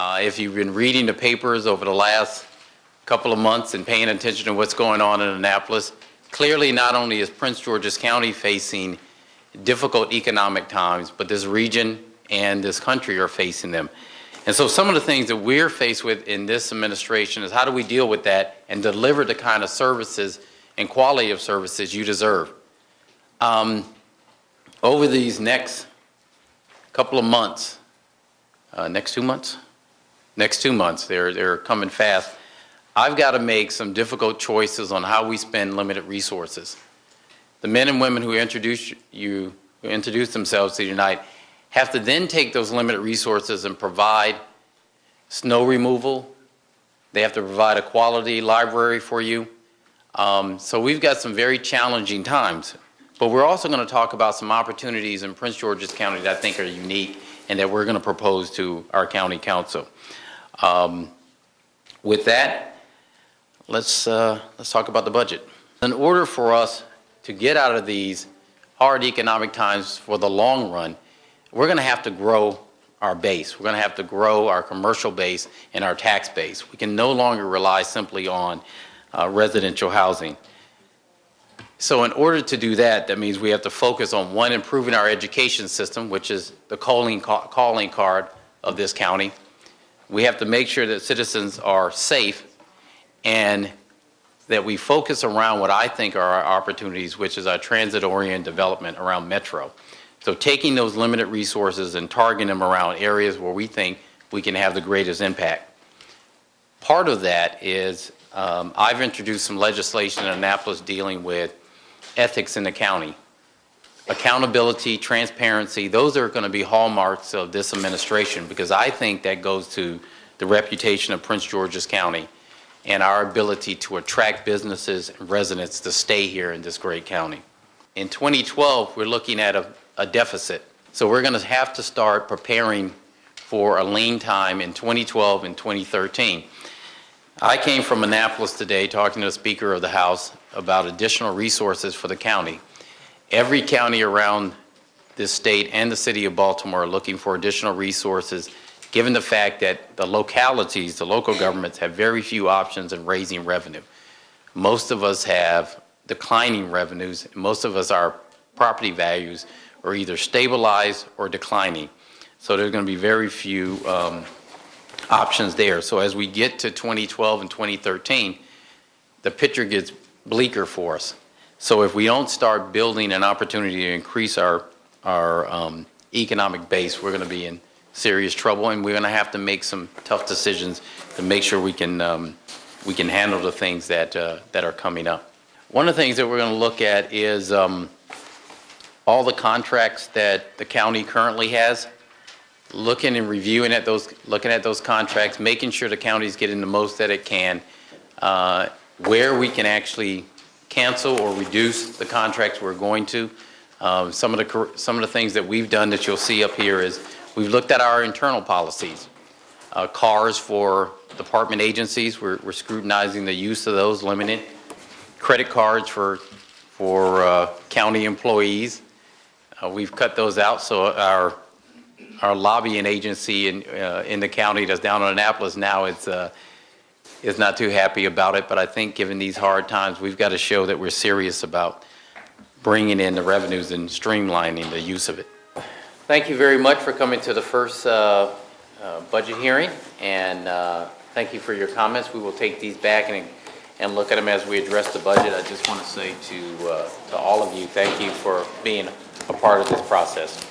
If you've been reading the papers over the last couple of months and paying attention to what's going on in Annapolis, clearly not only is Prince George's County facing difficult economic times, but this region and this country are facing them. And so some of the things that we're faced with in this administration is how do we deal with that and deliver the kind of services and quality of services you deserve. Over these next couple of months, next 2 months, they're coming fast. I've got to make some difficult choices on how we spend limited resources. The men and women who introduce themselves to Unite have to then take those limited resources and provide snow removal. They have to provide a quality library for you. So we've got some very challenging times. But we're also going to talk about some opportunities in Prince George's County that I think are unique and that we're going to propose to our county council. With that, let's talk about the budget. In order for us to get out of these hard economic times for the long run, we're going to have to grow our base. We're going to have to grow our commercial base and our tax base. We can no longer rely simply on residential housing. So in order to do that, that means we have to focus on, one, improving our education system, which is the calling card of this county. We have to make sure that citizens are safe and that we focus around what I think are our opportunities, which is our transit-oriented development around Metro. So taking those limited resources and targeting them around areas where we think we can have the greatest impact. Part of that is I've introduced some legislation in Annapolis dealing with ethics in the county. Accountability, transparency, those are going to be hallmarks of this administration because I think that goes to the reputation of Prince George's County and our ability to attract businesses and residents to stay here in this great county. In 2012, we're looking at a deficit. So we're going to have to start preparing for a lean time in 2012 and 2013. I came from Annapolis today talking to the Speaker of the House about additional resources for the county. Every county around this state and the city of Baltimore are looking for additional resources given the fact that the localities, the local governments, have very few options in raising revenue. Most of us have declining revenues. Most of us, our property values are either stabilized or declining. So there's going to be very few options there. So as we get to 2012 and 2013, the picture gets bleaker for us. So if we don't start building an opportunity to increase our economic base, we're going to be in serious trouble, and we're going to have to make some tough decisions to make sure we can handle the things that are coming up. One of the things that we're going to look at is all the contracts that the county currently has. Looking and reviewing at those, looking at those contracts, making sure the county is getting the most that it can, where we can actually cancel or reduce the contracts we're going to. Some of the things that we've done that you'll see up here is we've looked at our internal policies. Cars for department agencies, we're scrutinizing the use of those, limited. Credit cards for county employees, we've cut those out. So our lobbying agency in the county that's down in Annapolis now is not too happy about it. But I think given these hard times, we've got to show that we're serious about bringing in the revenues and streamlining the use of it. Thank you very much for coming to the first budget hearing, and thank you for your comments. We will take these back and look at them as we address the budget. I just want to say to all of you, thank you for being a part of this process.